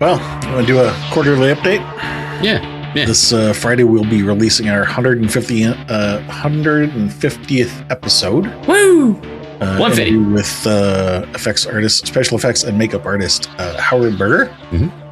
Well, you want to do a quarterly update? Yeah. This Friday we'll be releasing our 150th episode. Woo! 150 with special effects and makeup artist Howard Berger,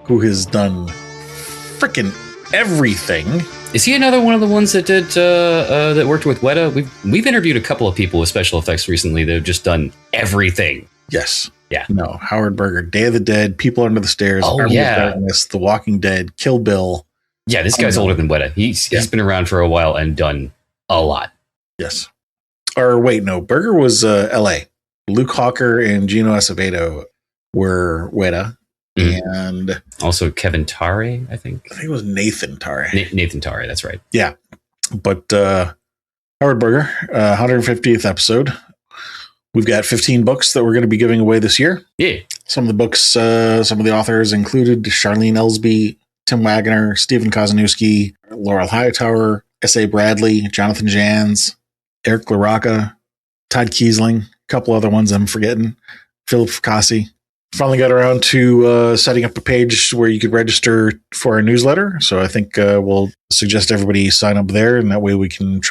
who has done freaking everything. Is he another one of the ones that did that worked with Weta? We've interviewed a couple of people with special effects recently that have just done everything. Yes. Yeah. No, Howard Berger, Day of the Dead, People Under the Stairs, Army of Darkness, The Walking Dead, Kill Bill. Yeah, this guy's older than Weta. He's been around for a while and done a lot. Yes. Or wait, no, Berger was L.A. Luke Hawker and Gino Acevedo were Weta. And also Kevin Tare, I think. I think it was Nathan Tare. Nathan Tare, that's right. Yeah. But Howard Berger, 150th episode. We've got 15 books that we're going to be giving away this year. Yeah. Some of the books, some of the authors included Charlene Ellsby, Tim Wagner, Stephen Kosaniewski, Laurel Hightower, S.A. Bradley, Jonathan Jans, Eric LaRocca, Todd Kiesling, a couple other ones I'm forgetting, Philip Fracassi. Finally got around to setting up a page where you could register for our newsletter. So I think we'll suggest everybody sign up there, and that way we can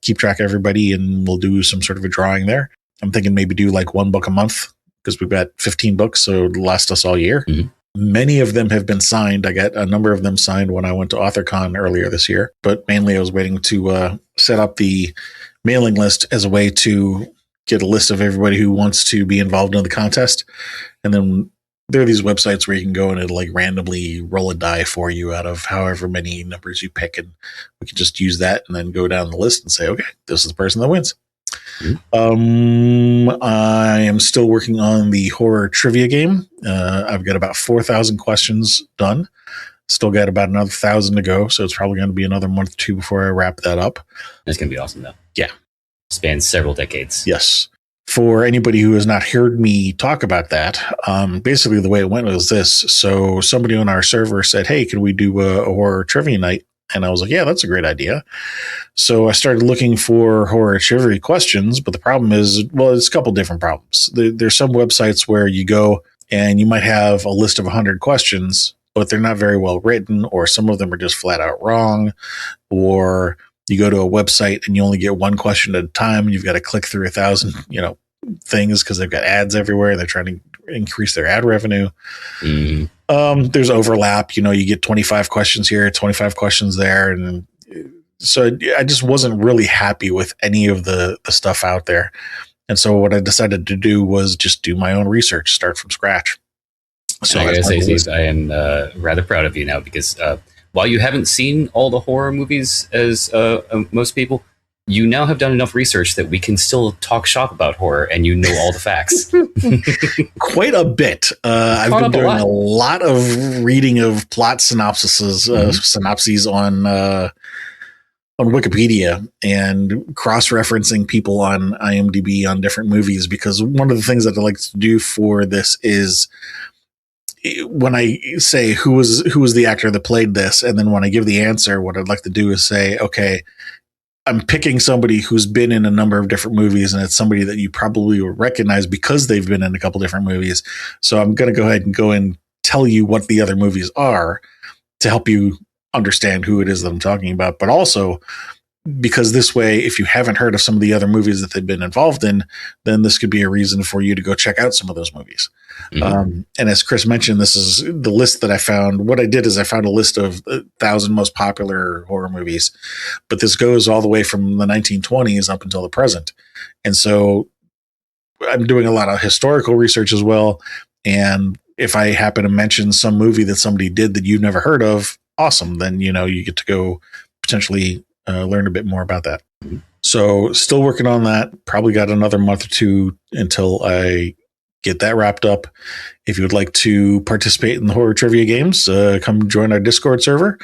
keep track of everybody, and we'll do some sort of a drawing there. I'm thinking maybe do like one book a month because we've got 15 books, so it'll last us all year. Mm-hmm. Many of them have been signed. I got a number of them signed when I went to AuthorCon earlier this year, but mainly I was waiting to set up the mailing list as a way to get a list of everybody who wants to be involved in the contest. And then there are these websites where you can go and it'll like randomly roll a die for you out of however many numbers you pick. And we can just use that and then go down the list and say, okay, this is the person that wins. Mm-hmm. I am still working on the horror trivia game. I've got about 4,000 questions done. Still got about another 1,000 to go. So it's probably going to be another month or two before I wrap that up. It's going to be awesome though. Yeah. Spans several decades. Yes. For anybody who has not heard me talk about that, basically the way it went was this. So somebody on our server said, hey, can we do a horror trivia night? And I was like, yeah, that's a great idea. So I started looking for horror trivia questions, but the problem is, well, it's a couple different problems. There's some websites where you go and you might have a list of 100 questions, but they're not very well written, or some of them are just flat out wrong, or you go to a website and you only get one question at a time and you've got to click through 1,000, things because they've got ads everywhere. They're trying to increase their ad revenue. Mm. There's overlap. You get 25 questions here, 25 questions there. And so I just wasn't really happy with any of the stuff out there. And so what I decided to do was just do my own research, start from scratch. So I gotta say, Steve, I am rather proud of you now because while you haven't seen all the horror movies as most people, you now have done enough research that we can still talk shop about horror and you know all the facts. Quite a bit. I've been doing a lot of reading of plot synopses on Wikipedia and cross-referencing people on IMDb on different movies, because one of the things that I like to do for this is when I say who was the actor that played this, and then when I give the answer, what I'd like to do is say, okay, I'm picking somebody who's been in a number of different movies, and it's somebody that you probably will recognize because they've been in a couple different movies. So I'm going to go ahead and tell you what the other movies are to help you understand who it is that I'm talking about. But also, because this way, if you haven't heard of some of the other movies that they've been involved in, then this could be a reason for you to go check out some of those movies. Mm-hmm. And as Chris mentioned, this is the list that I found. What I did is I found a list of 1,000 most popular horror movies, but this goes all the way from the 1920s up until the present. And so I'm doing a lot of historical research as well. And if I happen to mention some movie that somebody did that you've never heard of, awesome. Then, you get to go potentially learn a bit more about that. Mm-hmm. So still working on that. Probably got another month or two until I get that wrapped up. If you would like to participate in the horror trivia games, come join our Discord server.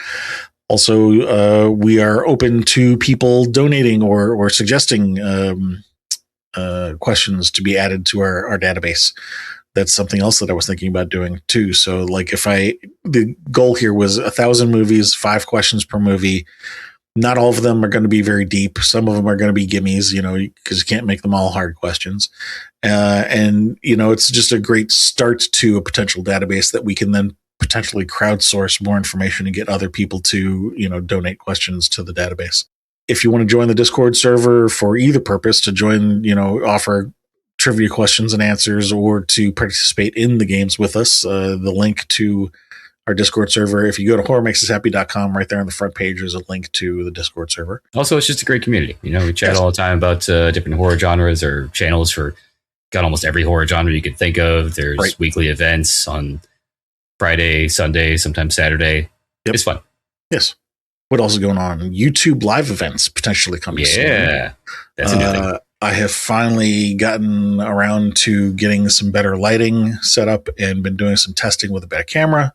Also, we are open to people donating or suggesting questions to be added to our database. That's something else that I was thinking about doing too. So like the goal here was 1,000 movies, 5 questions per movie. Not all of them are going to be very deep. Some of them are going to be gimmies, because you can't make them all hard questions. And it's just a great start to a potential database that we can then potentially crowdsource more information and get other people to, donate questions to the database. If you want to join the Discord server for either purpose, to join, offer trivia questions and answers, or to participate in the games with us, the link to our Discord server, if you go to horrormakesushappy.com, right there on the front page, there's a link to the Discord server. Also, it's just a great community. We chat all the time about different horror genres or channels for got almost every horror genre you could think of. There's weekly events on Friday, Sunday, sometimes Saturday. Yep. It's fun. Yes. What else is going on? YouTube live events potentially coming soon. Yeah. That's a new thing. I have finally gotten around to getting some better lighting set up and been doing some testing with a better camera.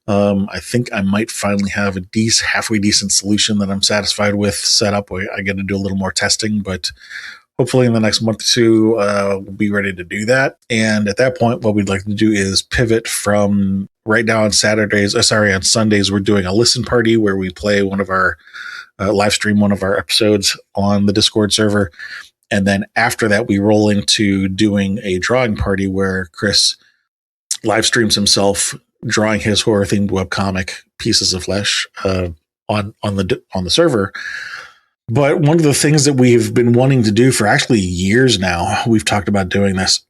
I think I might finally have a halfway decent solution that I'm satisfied with set up. I got to do a little more testing, but hopefully in the next month or two, we'll be ready to do that. And at that point, what we'd like to do is pivot from right now on on Sundays, we're doing a listen party where we play one of our live stream one of our episodes on the Discord server. And then after that, we roll into doing a drawing party where Chris live streams himself drawing his horror-themed webcomic Pieces of Flesh on the server. But one of the things that we've been wanting to do for actually years now, we've talked about doing this.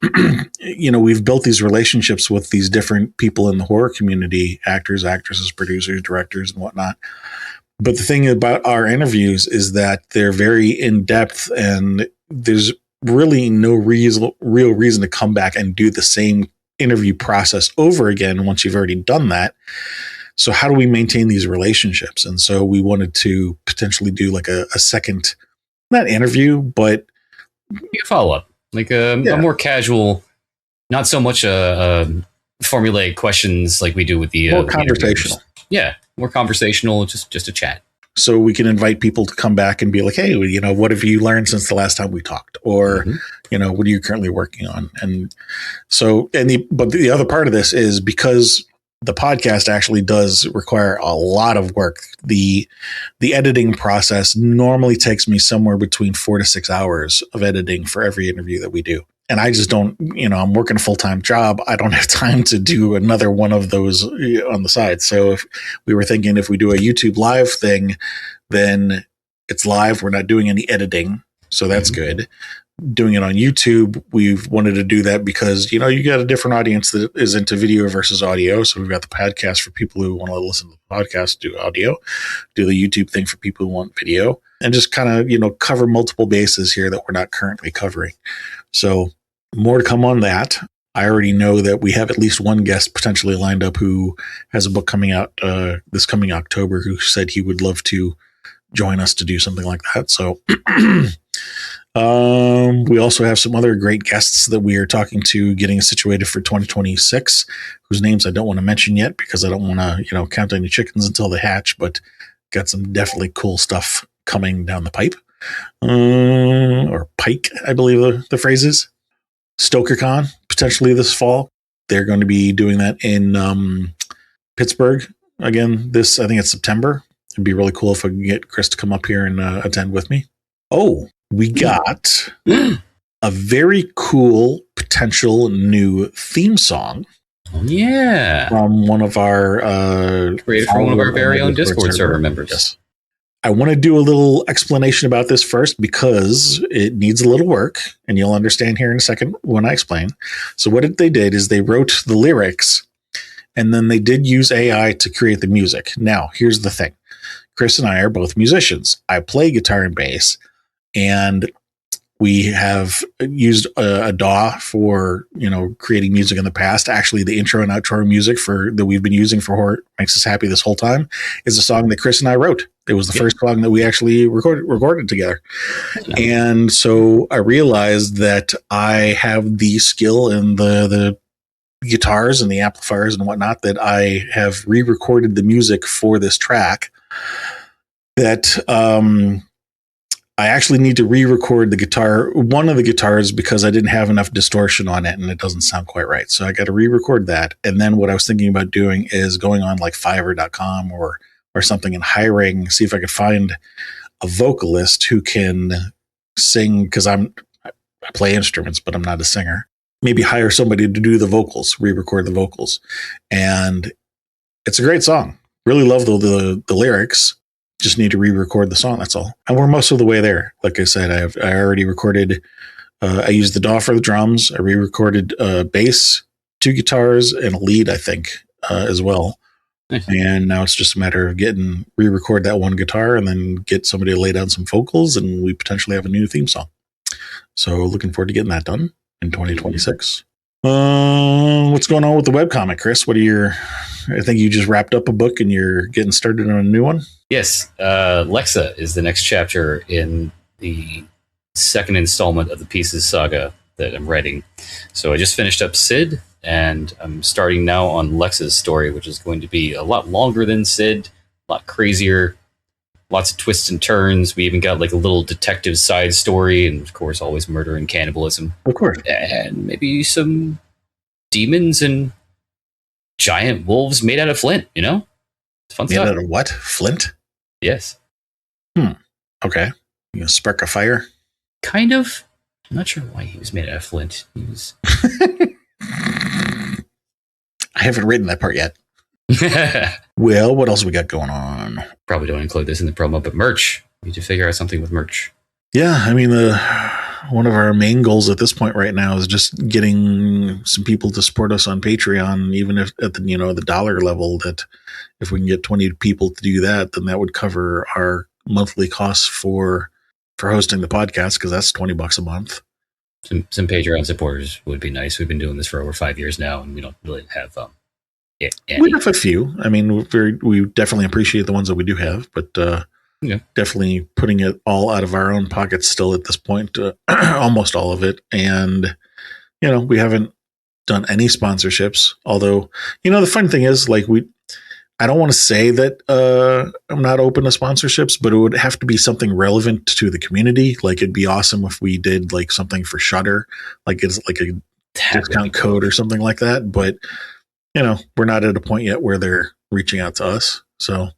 We've built these relationships with these different people in the horror community, actors, actresses, producers, directors, and whatnot. But the thing about our interviews is that they're very in-depth, and there's really no real reason to come back and do the same interview process over again once you've already done that. So how do we maintain these relationships? And so we wanted to potentially do like a second, not interview, but follow up, like a more casual, not so much formulaic questions like we do with the more conversational. Yeah, more conversational, just a chat. So we can invite people to come back and be like, hey, what have you learned since the last time we talked? Or, what are you currently working on? And so, but the other part of this is because the podcast actually does require a lot of work. The editing process normally takes me somewhere between 4 to 6 hours of editing for every interview that we do. And I just don't, I'm working a full-time job. I don't have time to do another one of those on the side. So if we were thinking if we do a YouTube live thing, then it's live. We're not doing any editing. So that's good. Doing it on YouTube, we've wanted to do that because, you got a different audience that is into video versus audio. So we've got the podcast for people who want to listen to the podcast, do audio, do the YouTube thing for people who want video, and just kind of, cover multiple bases here that we're not currently covering. So more to come on that. I already know that we have at least one guest potentially lined up who has a book coming out this coming October who said he would love to join us to do something like that. So we also have some other great guests that we are talking to, getting situated for 2026, whose names I don't want to mention yet because I don't want to, count any chickens until they hatch, but got some definitely cool stuff coming down the pipe. Or pike, I believe the phrase is. StokerCon, potentially this fall. They're going to be doing that in Pittsburgh again. I think it's September. It'd be really cool if I could get Chris to come up here and attend with me. Oh, we got a very cool potential new theme song. Oh, yeah. From one of our created from one of our very own Discord server members. Yes. I want to do a little explanation about this first because it needs a little work, and you'll understand here in a second when I explain. So what they did is they wrote the lyrics, and then they did use AI to create the music. Now, here's the thing. Chris and I are both musicians. I play guitar and bass, and we have used a DAW for, creating music in the past. Actually, the intro and outro music that we've been using for Horror Makes Us Happy this whole time is a song that Chris and I wrote. It was the first song that we actually recorded together. And so I realized that I have the skill in the guitars and the amplifiers and whatnot that I have re-recorded the music for this track that I actually need to re-record one of the guitars because I didn't have enough distortion on it and it doesn't sound quite right. So I got to re-record that. And then what I was thinking about doing is going on like Fiverr.com or something and see if I could find a vocalist who can sing, because I play instruments, but I'm not a singer. Maybe hire somebody to do the vocals, re-record the vocals. And It's a great song. Really love the lyrics. Just need to re-record the song. That's all. And we're most of the way there. Like I said, I already recorded. I used the DAW for the drums. I re-recorded bass, 2 guitars, and a lead, I think, as well. Nice. And now it's just a matter of re-record that one guitar and then get somebody to lay down some vocals, and we potentially have a new theme song. So looking forward to getting that done in 2026. What's going on with the webcomic, Chris? I think you just wrapped up a book and you're getting started on a new one. Yes. Lexa is the next chapter in the second installment of the Pieces saga that I'm writing. So I just finished up Sid, and I'm starting now on Lexa's story, which is going to be a lot longer than Sid, a lot crazier, lots of twists and turns. We even got like a little detective side story, and of course, always murder and cannibalism. Of course. And maybe some demons and giant wolves made out of flint, you know? It's fun stuff. Made out of what? Flint? Yes. Okay. You gonna spark a fire? Kind of. I'm not sure why he was made out of flint. He was. I haven't written that part yet. Well, what else we got going on? Probably don't include this in the promo, but merch. We need to figure out something with merch. Yeah, I mean, one of our main goals at this point right now is just getting some people to support us on Patreon, even if at the dollar level. That if we can get 20 people to do that, then that would cover our monthly costs for hosting the podcast, because that's $20 a month. Some Patreon supporters would be nice. We've been doing this for over 5 years now, and we don't really have. We have a few. I mean, we definitely appreciate the ones that we do have, but definitely putting it all out of our own pockets still at this point, almost all of it. And we haven't done any sponsorships. Although, the funny thing is, like, I don't want to say that I'm not open to sponsorships, but it would have to be something relevant to the community. Like, it'd be awesome if we did like something for Shudder, like it's like a discount code or something like that. But we're not at a point yet where they're reaching out to us. So,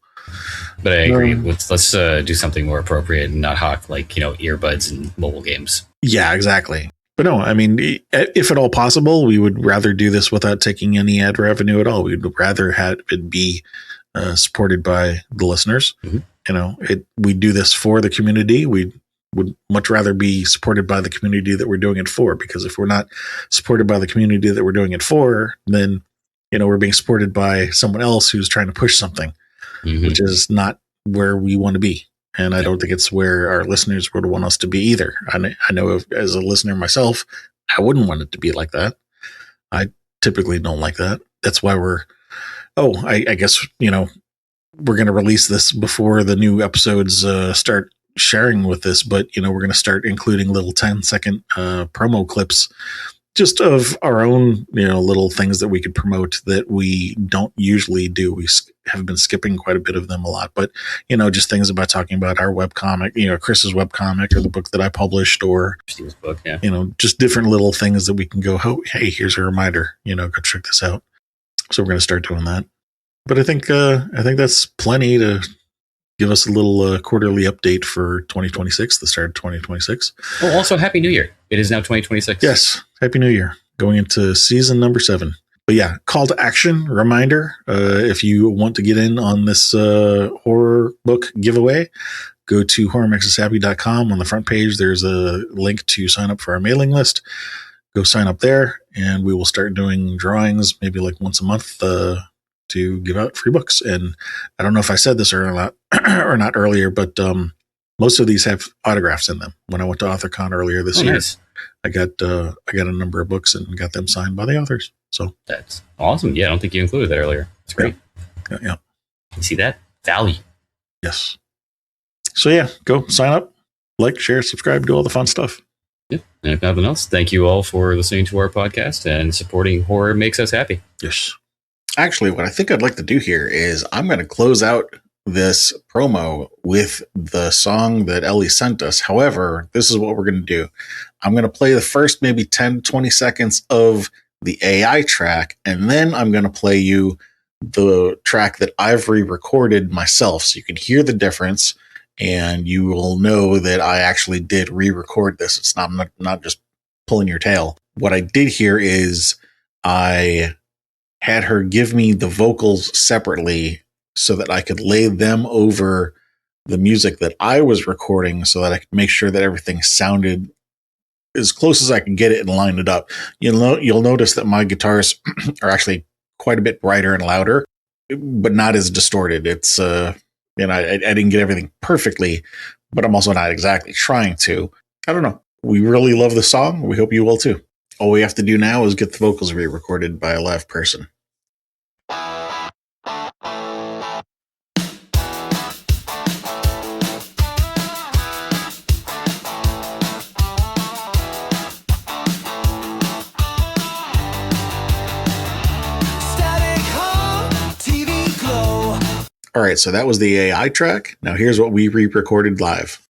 but I agree. Let's do something more appropriate and not hawk like earbuds and mobile games. Yeah, exactly. But no, I mean, if at all possible, we would rather do this without taking any ad revenue at all. We'd rather have it be supported by the listeners. Mm-hmm. We do this for the community. We would much rather be supported by the community that we're doing it for, because if we're not supported by the community that we're doing it for, then we're being supported by someone else who's trying to push something, mm-hmm. which is not where we want to be. And I don't think it's where our listeners would want us to be either. I know as a listener myself, I wouldn't want it to be like that. I typically don't like that. That's why I guess, we're going to release this before the new episodes start sharing with this, but, we're going to start including little 10-second promo clips just of our own, little things that we could promote that we don't usually do. We have been skipping quite a bit of them a lot, but, just things about talking about our webcomic, Chris's webcomic, or the book that I published, or Steve's book, yeah. Just different little things that we can go, oh, hey, here's a reminder, go check this out. So we're going to start doing that. But I think that's plenty to give us a little quarterly update for 2026, the start of 2026. Oh, also Happy New Year. It is now 2026. Yes. Happy New Year. Going into season number 7. But yeah, call to action, reminder. If you want to get in on this horror book giveaway, go to horrormakesushappy.com. On the front page, there's a link to sign up for our mailing list. Go sign up there, and we will start doing drawings maybe like once a month to give out free books. And I don't know if I said this or not earlier, but most of these have autographs in them. When I went to AuthorCon earlier this year, nice. I got a number of books and got them signed by the authors. So that's awesome. Yeah, I don't think you included that earlier. It's great. Yeah. You see that? Value. Yes. So yeah, go sign up, like, share, subscribe, do all the fun stuff. Yeah. And if nothing else, thank you all for listening to our podcast and supporting Horror Makes Us Happy. Yes. Actually, what I think I'd like to do here is I'm going to close out this promo with the song that Ellie sent us. However, this is what we're going to do. I'm going to play the first maybe 10, 20 seconds of the AI track, and then I'm going to play you the track that I've re-recorded myself, so you can hear the difference, and you will know that I actually did re-record this. It's not just pulling your tail. What I did here is I had her give me the vocals separately so that I could lay them over the music that I was recording so that I could make sure that everything sounded as close as I can get it and line it up. You'll notice that my guitars are actually quite a bit brighter and louder, but not as distorted. It's I didn't get everything perfectly, but I'm also not exactly trying to. I don't know. We really love the song. We hope you will too. All we have to do now is get the vocals re-recorded by a live person. All right, so that was the AI track. Now here's what we re-recorded live.